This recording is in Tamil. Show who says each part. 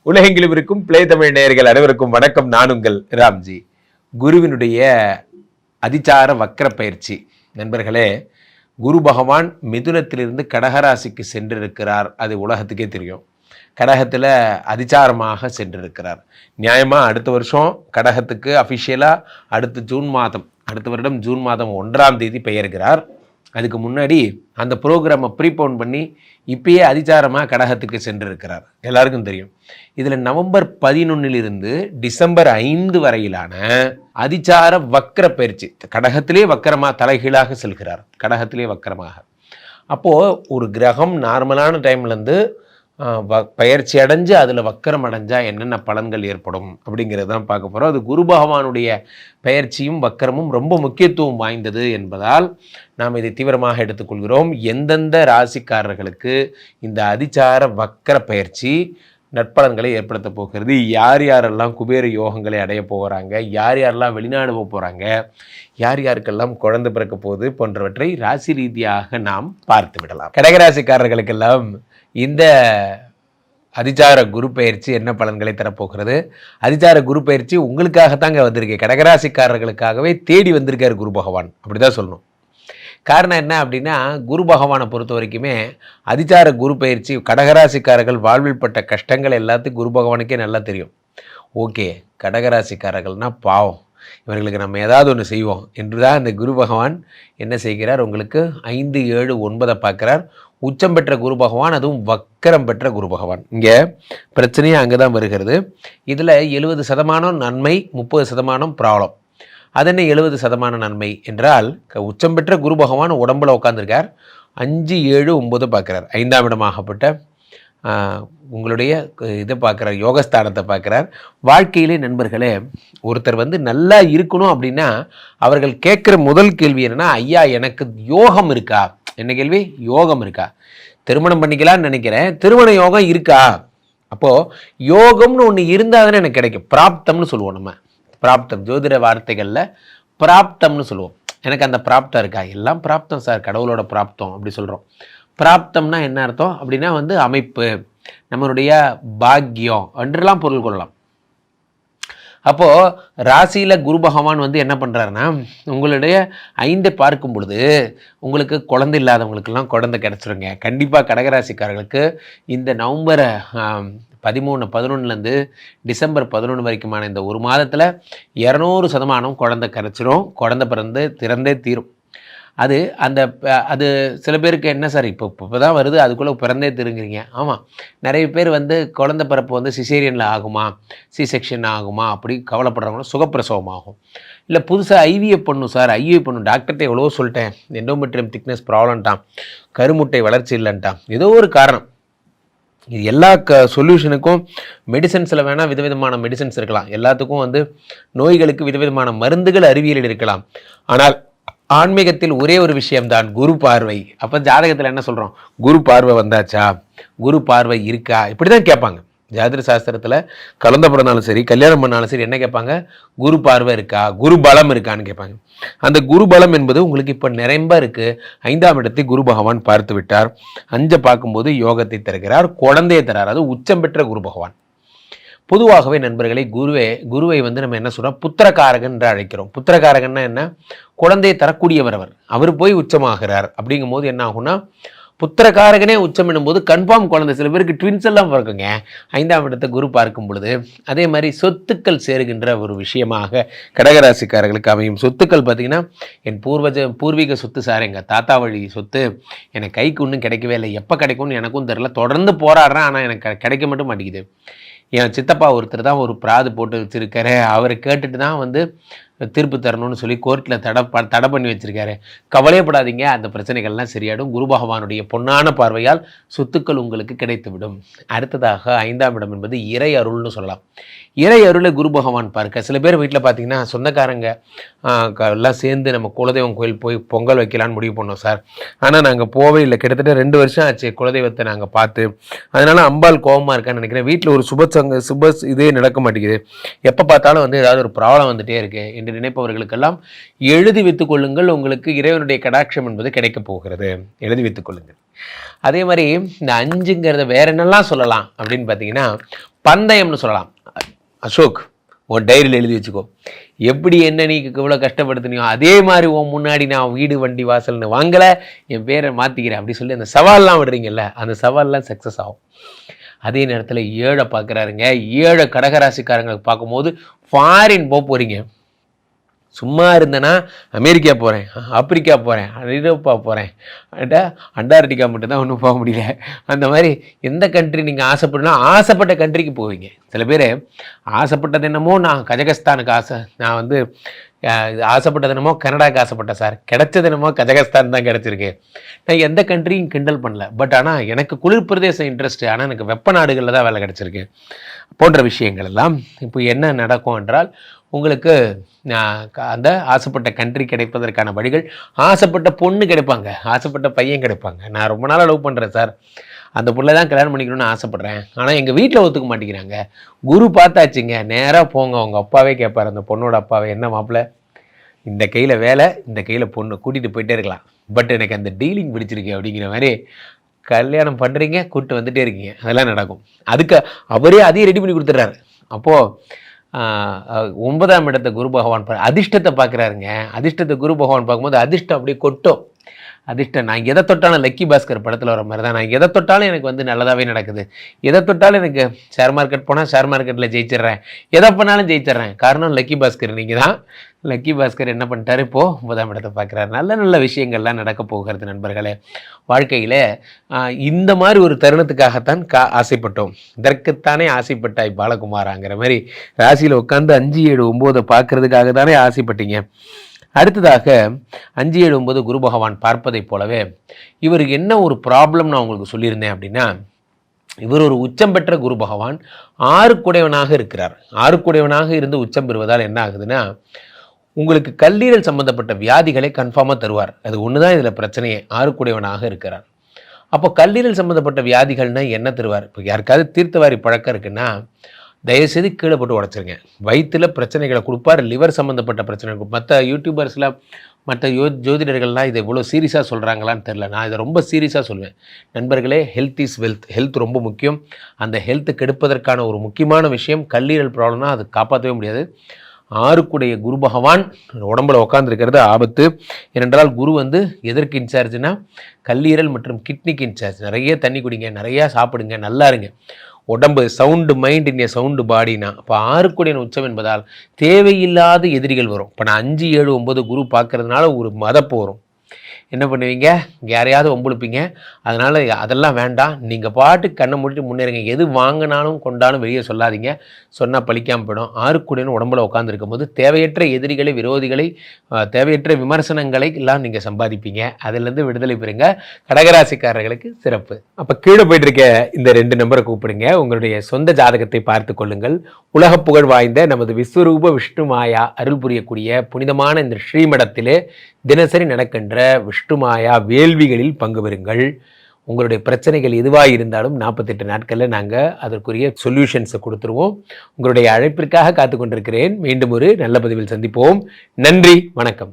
Speaker 1: உலகெங்கிலும் இருக்கும் பிளே தமிழ் நேயர்கள் அனைவருக்கும் வணக்கம். நான் உங்கள் ராம்ஜி. குருவினுடைய அதிசார வக்கர பயிற்சி. நண்பர்களே, குரு பகவான் மிதுனத்திலிருந்து கடகராசிக்கு சென்றிருக்கிறார். அது உலகத்துக்கே தெரியும். கடகத்தில் அதிசாரமாக சென்றிருக்கிறார். நியாயமாக அடுத்த வருஷம் கடகத்துக்கு அஃபிஷியலாக அடுத்த வருடம் ஜூன் மாதம் 1ஆம் தேதி பெயர்கிறார். அதுக்கு முன்னாடி அந்த ப்ரோக்ராமை ப்ரீபோன் பண்ணி இப்பயே அதிசாரமாக கடகத்துக்கு சென்றிருக்கிறார். எல்லாருக்கும் தெரியும். இதில் நவம்பர் 11 டிசம்பர் 5 வரையிலான அதிசார வக்கர பயிற்சி. கடகத்திலே வக்கரமாக தலைகீழாக செல்கிறார். கடகத்திலே வக்கரமாக. அப்போது ஒரு கிரகம் நார்மலான டைம்லேருந்து பயிற்சி அடைஞ்சு அதில் வக்கரம் அடைஞ்சால் என்னென்ன பலன்கள் ஏற்படும் அப்படிங்கிறது தான் பார்க்க போகிறோம். அது குரு பகவானுடைய பயிற்சியும் வக்கரமும் ரொம்ப முக்கியத்துவம் வாய்ந்தது என்பதால் நாம் இதை தீவிரமாக எடுத்துக்கொள்கிறோம். எந்தெந்த ராசிக்காரர்களுக்கு இந்த அதிசார வக்கர பயிற்சி நற்பலன்களை ஏற்படுத்த போகிறது, யார் யாரெல்லாம் குபேர யோகங்களை அடைய போகிறாங்க, யார் யாரெல்லாம் வெளிநாடு போக போகிறாங்க, யார் யாருக்கெல்லாம் குழந்தை பிறக்க போகுது போன்றவற்றை ராசி ரீதியாக நாம் பார்த்து விடலாம். கடகராசிக்காரர்களுக்கெல்லாம் இந்த அதிசார குரு பயிற்சி என்ன பலன்களை தரப்போகிறது? அதிசார குரு பயிற்சி உங்களுக்காகத்தாங்க வந்திருக்கு. கடகராசிக்காரர்களுக்காகவே தேடி வந்திருக்கார் குரு பகவான், அப்படி தான் சொல்லணும். காரணம் என்ன அப்படின்னா, குரு பகவானை பொறுத்த வரைக்குமே அதிசார குரு பயிற்சி கடகராசிக்காரர்கள் வாழ்வில் பட்ட கஷ்டங்கள் எல்லாத்துக்கும் குரு பகவானுக்கே நல்லா தெரியும். ஓகே, கடகராசிக்காரர்கள்னால் பாவம், இவர்களுக்கு நம்ம ஏதாவது ஒன்று செய்வோம் என்று தான் இந்த குரு பகவான் என்ன செய்கிறார், உங்களுக்கு 5, 7, 9 பார்க்குறார். உச்சம் பெற்ற குரு பகவான், அதுவும் வக்கரம் பெற்ற குரு பகவான். இங்கே பிரச்சனையே அங்கே தான் வருகிறது. இதில் 70% நன்மை, 30% ப்ராப்ளம். அது என்ன 70% நன்மை என்றால், உச்சம் பெற்ற குரு பகவான் உடம்புல உட்காந்துருக்கார். 5, 7, 9 பார்க்குறார். 5ஆம் இடமாகப்பட்ட உங்களுடைய இதை பார்க்குறார், யோகஸ்தானத்தை பார்க்குறார். வாழ்க்கையிலே நண்பர்களே, ஒருத்தர் நல்லா இருக்கணும் அப்படின்னா அவர்கள் கேட்குற முதல் கேள்வி என்னென்னா, ஐயா எனக்கு யோகம் இருக்கா? என்ன கேள்வி? யோகம் இருக்கா? திருமணம் பண்ணிக்கலான்னு நினைக்கிறேன், திருமண யோகம் இருக்கா? அப்போது யோகம்னு ஒன்று இருந்தால் தானே எனக்கு கிடைக்கும். பிராப்தம்னு சொல்லுவோம் நம்ம. பிராப்தம் ஜோதிட வார்த்தைகளில் பிராப்தம்னு சொல்லுவோம். எனக்கு அந்த பிராப்தம் இருக்கா? எல்லாம் பிராப்தம் சார், கடவுளோட பிராப்தம் அப்படி சொல்கிறோம். பிராப்தம்னா என்ன அர்த்தம் அப்படின்னா அமைப்பு, நம்மளுடைய பாக்கியம் என்றெல்லாம் பொருள் கொள்ளலாம். அப்போது ராசியில் குரு பகவான் என்ன பண்ணுறாருன்னா, உங்களுடைய 5 பார்க்கும் பொழுது உங்களுக்கு குழந்தை இல்லாதவங்களுக்கெல்லாம் குழந்தை கிடச்சிருங்க. கண்டிப்பாக கடகராசிக்காரர்களுக்கு இந்த நவம்பர் 13, 11 டிசம்பர் 11 வரைக்குமான இந்த ஒரு மாதத்தில் 200% குழந்தை கிடச்சிரும். குழந்தை திறந்தே தீரும். அது சில பேருக்கு என்ன சார் இப்போ தான் வருது, அதுக்குள்ளே பிறந்தே திருங்குறீங்க. ஆமாம், நிறைய பேர் குழந்தை பிறப்பு சிசேரியனில் ஆகுமா, சி செக்ஷன் ஆகுமா அப்படி கவலைப்படுறவங்களும் சுகப்பிரசவம் ஆகும். இல்லை புதுசாக ஐவிஎஃப் பண்ணும் சார், ஐவிஎஃப் பண்ணும், டாக்டர்கிட்ட எவ்வளோ சொல்லிட்டேன், எண்டோமெட்ரியம் திக்னஸ் ப்ராப்ளம்ட்டான், கருமுட்டை வளர்ச்சி இல்லைன்ட்டான், ஏதோ ஒரு காரணம். இது எல்லா சொல்யூஷனுக்கும் மெடிசன்ஸில் வேணால் விதவிதமான மெடிசன்ஸ் இருக்கலாம். எல்லாத்துக்கும் நோய்களுக்கு விதவிதமான மருந்துகள் அறிவியலில் இருக்கலாம். ஆனால் ஆன்மீகத்தில் ஒரே ஒரு விஷயம்தான், குரு பார்வை. அப்போ ஜாதகத்தில் என்ன சொல்கிறோம்? குரு பார்வை வந்தாச்சா, குரு பார்வை இருக்கா, இப்படி தான் கேட்பாங்க. ஜாதிர சாஸ்திரத்தில் கலந்த பிறந்தாலும் சரி, கல்யாணம் பண்ணாலும் சரி, என்ன கேட்பாங்க? குரு பார்வை இருக்கா, குரு பலம் இருக்கான்னு கேட்பாங்க. அந்த குரு பலம் என்பது உங்களுக்கு இப்போ நிறைம்ப இருக்குது. 5ஆம் இடத்தை குரு பகவான் பார்த்து விட்டார். 5 பார்க்கும்போது யோகத்தை தருகிறார், குழந்தையை தரார். அது உச்சம் பெற்ற குரு பகவான். பொதுவாகவே நண்பர்களை, குருவை நம்ம என்ன சொல்கிறோம்? புத்திரகாரகன் என்று அழைக்கிறோம். புத்திரகாரகன்னா என்ன? குழந்தையை தரக்கூடியவர். அவர் போய் உச்சமாகிறார். அப்படிங்கும் போது என்ன ஆகும்னா, புத்திரகாரகனே உச்சம் என்னும்போது கன்ஃபார்ம் குழந்தை. சில பேருக்கு ட்வின்ஸ் எல்லாம் பிறக்குங்க 5ஆம் இடத்தை குரு பார்க்கும் பொழுது. அதே மாதிரி சொத்துக்கள் சேருகின்ற ஒரு விஷயமாக கடகராசிக்காரர்களுக்கு அமையும். சொத்துக்கள் பார்த்திங்கன்னா, என் பூர்வீக சொத்து சார், எங்கள் தாத்தா வழி சொத்து எனக்கு கைக்கு ஒன்றும் கிடைக்கவே இல்லை, எப்போ கிடைக்கும்னு எனக்கும் தெரியல, தொடர்ந்து போராடுறேன், ஆனால் எனக்கு கிடைக்க மட்டும் மாட்டேங்குது. என் சித்தப்பா ஒருத்தர் தான் ஒரு பிராது போட்டு வச்சுருக்காரு, அவரை கேட்டுட்டு தான் தீர்ப்பு தரணும்னு சொல்லி கோர்ட்டில் தடை பண்ணி வச்சுருக்காரு. கவலையப்படாதீங்க, அந்த பிரச்சனைகள்லாம் சரியாடும். குரு பகவானுடைய பொன்னான பார்வையால் சொத்துக்கள் உங்களுக்கு கிடைத்துவிடும். அடுத்ததாக 5ஆம் இடம் என்பது இறை அருள்னு சொல்லலாம். இறை அருளை குரு பகவான் பார்க்க, சில பேர் வீட்டில் பார்த்திங்கன்னா சொந்தக்காரங்க எல்லாம் சேர்ந்து நம்ம குலதெய்வம் கோயில் போய் பொங்கல் வைக்கலான்னு முடிவு பண்ணோம் சார். ஆனால் நாங்கள் போவே இல்லை, கிட்டத்தட்ட 2 வருஷம் ஆச்சு குலதெய்வத்தை நாங்கள் பார்த்து. அதனால் அம்பாள் கோபமாக இருக்கான்னு நினைக்கிறேன். வீட்டில் ஒரு சுப இதே நடக்க மாட்டேங்குது, எப்போ பார்த்தாலும் ஏதாவது ஒரு ப்ராப்ளம் வந்துகிட்டே இருக்குது என்று நினைப்பவர்களுக்கெல்லாம் எழுதி வைத்துக் கொள்ளுங்கள். உங்களுக்கு இறைவனுடைய கடாட்சம் என்பது கிடைக்கப் போகிறது. எழுதி வைத்துக் கொள்ளுங்கள். அதே மாதிரி இந்த 5ங்கிறத வேற என்னெல்லாம் சொல்லலாம் அப்படின்னு பார்த்தீங்கன்னா, பந்தயம்னு சொல்லலாம். அசோக், உன் டைரியில் எழுதி வச்சுக்கோ, எப்படி என்ன நீ இவ்வளோ கஷ்டப்படுத்தினியோ அதே மாதிரி உன் முன்னாடி நான் வீடு வண்டி வாசல்னு வாங்கலை, என் பேரை மாற்றிக்கிறேன் அப்படி சொல்லி அந்த சவால்லாம் விடுறீங்கல்ல, அந்த சவால்லாம் சக்ஸஸ் ஆகும். அதே நேரத்தில் ஏழை பார்க்குறாருங்க. ஏழை கடகராசிக்காரங்களுக்கு பார்க்கும்போது ஃபாரின் போகிறீங்க. சும்மா இருந்தேன்னா அமெரிக்கா போகிறேன், ஆப்பிரிக்கா போகிறேன், ஐரோப்பா போகிறேன், அண்டார்டிகா மட்டும்தான் ஒன்றும் போக முடியல. அந்த மாதிரி எந்த கண்ட்ரி நீங்கள் ஆசைப்படணும், ஆசைப்பட்ட கண்ட்ரிக்கு போவீங்க. சில பேர் ஆசைப்பட்டது என்னமோ நான் கஜகஸ்தானுக்கு நான் ஆசைப்பட்டது என்னமோ கனடாவுக்கு ஆசைப்பட்டேன் சார், கிடைச்சது என்னமோ கஜகஸ்தான் தான் கிடச்சிருக்கு. நான் எந்த கண்ட்ரியும் கிண்டல் பண்ணல, பட் ஆனால் எனக்கு குளிர் பிரதேசம் இன்ட்ரெஸ்ட்டு, ஆனால் எனக்கு வெப்ப நாடுகளில் தான் வேலை கிடச்சிருக்கு போன்ற விஷயங்கள் எல்லாம். இப்போ என்ன நடக்கும் என்றால், உங்களுக்கு அந்த ஆசைப்பட்ட கண்ட்ரி கிடைப்பதற்கான வழிகள், ஆசைப்பட்ட பொண்ணு கிடைப்பாங்க, ஆசைப்பட்ட பையன் கிடைப்பாங்க. நான் ரொம்ப நாளாக லவ் பண்ணுறேன் சார், அந்த பிள்ளை தான் கல்யாணம் பண்ணிக்கணும்னு ஆசைப்பட்றேன், ஆனால் எங்கள் வீட்டில் ஒத்துக்க மாட்டேங்கிறாங்க. குரு பார்த்தாச்சுங்க, நேராக போங்க, அவங்க அப்பாவே கேட்பார், அந்த பொண்ணோட அப்பாவே, என்ன மாப்பிள்ளை இந்த கையில் வேலை, இந்த கையில் பொண்ணு, கூட்டிகிட்டு போயிட்டே இருக்கலாம், பட் எனக்கு அந்த டீலிங் பிடிச்சிருக்கு அப்படிங்கிற மாதிரி கல்யாணம் பண்ணுறீங்க, கூப்பிட்டு வந்துட்டே இருக்கீங்க, அதெல்லாம் நடக்கும். அதுக்கு அவரே அதையும் ரெடி பண்ணி கொடுத்துட்றாரு. அப்போது 9ஆம் இடத்தை குரு பகவான் அதிர்ஷ்டத்தை பார்க்குறாருங்க. அதிர்ஷ்டத்தை குரு பகவான் பார்க்கும்போது அதிர்ஷ்டம் அப்படியே கொட்டும். அதிர்ஷ்டம், நான் எதை தொட்டாலும் லக்கி பாஸ்கர் படத்தில் வர மாதிரி தான், நான் எதை தொட்டாலும் எனக்கு நல்லதாகவே நடக்குது, எதை தொட்டாலும் எனக்கு ஷேர் மார்க்கெட் போனால் ஷேர் மார்க்கெட்டில் ஜெயிச்சிட்றேன், எதை பண்ணாலும் ஜெயிச்சிட்றேன். காரணம் லக்கி பாஸ்கர், நீங்கள் தான். லக்கி பாஸ்கர் என்ன பண்ணிட்டாரு, இப்போது 9ஆம் இடத்தை பார்க்குறாரு. நல்ல நல்ல விஷயங்கள்லாம் நடக்க போகிறது நண்பர்களே. வாழ்க்கையில் இந்த மாதிரி ஒரு தருணத்துக்காகத்தான் ஆசைப்பட்டோம், இதற்குத்தானே ஆசைப்பட்டாய் பாலகுமாராங்கிற மாதிரி ராசியில் உட்காந்து 5, 7, 9 பார்க்கறதுக்காக தானே ஆசைப்பட்டீங்க. அடுத்ததாக 5, 7, 9 குரு பகவான் பார்ப்பதை போலவே இவருக்கு என்ன ஒரு ப்ராப்ளம் நான் உங்களுக்கு சொல்லியிருந்தேன் அப்படின்னா, இவர் ஒரு உச்சம் பெற்ற குரு பகவான் 6க்குடையவனாக இருக்கிறார். 6க்குடையவனாக இருந்து உச்சம் பெறுவதால் என்ன ஆகுதுன்னா, உங்களுக்கு கல்லீரல் சம்பந்தப்பட்ட வியாதிகளை கன்ஃபார்மாக தருவார். அது ஒன்று தான் இதில் பிரச்சனையே, 6க்குடையவனாக இருக்கிறார். அப்போ கல்லீரல் சம்மந்தப்பட்ட வியாதிகள்னால் என்ன தருவார்? இப்போ யாருக்காவது தீர்த்தவாரி பழக்கம் இருக்குன்னா தயவுசெய்து கீழே போட்டு உடச்சிருங்க. வயிற்றில் பிரச்சனைகளை கொடுப்பார், லிவர் சம்மந்தப்பட்ட பிரச்சனை. மற்ற யூடியூபர்ஸ்லாம், மற்ற ஜோதிடர்கள்லாம் இதை இவ்வளோ சீரியஸாக சொல்கிறாங்களான்னு தெரில. நான் இதை ரொம்ப சீரியஸாக சொல்வேன். நண்பர்களே, ஹெல்த் இஸ் வெல்த். ஹெல்த் ரொம்ப முக்கியம். அந்த ஹெல்த்து கெடுப்பதற்கான ஒரு முக்கியமான விஷயம் கல்லீரல் ப்ராப்ளம்னா அது காப்பாற்றவே முடியாது. 6க்குடைய குரு பகவான் உடம்புல உட்காந்துருக்கிறது ஆபத்து. ஏனென்றால் குரு எதற்கு இன்சார்ஜ்னா கல்லீரல் மற்றும் கிட்னிக்கு இன்சார்ஜ். நிறைய தண்ணி குடிங்க, நிறையா சாப்பிடுங்க, நல்லா இருங்க. உடம்பு சவுண்டு மைண்ட் இன் ஏ சவுண்டு பாடினா. அப்போ 6க்குடைய உச்சம் என்பதால் தேவையில்லாத எதிரிகள் வரும். இப்போ நான் 5, 7, 9 குரு பார்க்கறதுனால ஒரு மதப்பு வரும். என்ன பண்ணுவீங்க, யாரையாவது வம்புழுப்பீங்க. அதனால் அதெல்லாம் வேண்டாம், நீங்கள் பாட்டுக்கு கண்ணை மூடிட்டு முன்னேறுங்க. எது வாங்கினாலும் கொண்டாலும் வெளியே சொல்லாதீங்க, சொன்னால் பழிக்காமல் போயிடும். 6க்குடையவன் உடம்புல உட்காந்துருக்கும் போது தேவையற்ற எதிரிகளை, விரோதிகளை, தேவையற்ற விமர்சனங்களை எல்லாம் நீங்கள் சம்பாதிப்பீங்க. அதிலிருந்து விடுதலை பெறுங்க. கடகராசிக்காரர்களுக்கு சிறப்பு. அப்போ கீழே போயிட்டு இருக்க இந்த 2 நம்பரை கூப்பிடுங்க, உங்களுடைய சொந்த ஜாதகத்தை பார்த்து கொள்ளுங்கள். உலக புகழ் வாய்ந்த நமது விஸ்வரூப விஷ்ணு மாயா அருள் புரியக்கூடிய புனிதமான இந்த ஸ்ரீமடத்திலே தினசரி நடக்கின்ற விஷ்ணு மாயா வேள்விகளில் பங்கு பெறுங்கள். உங்களுடைய பிரச்சனைகள் எதுவாக இருந்தாலும் 48 நாட்களில் நாங்கள் அதற்குரிய சொல்யூஷன்ஸை கொடுத்துருவோம். உங்களுடைய அழைப்பிற்காக காத்து கொண்டிருக்கிறேன். மீண்டும் ஒரு நல்ல பதிவில் சந்திப்போம். நன்றி, வணக்கம்.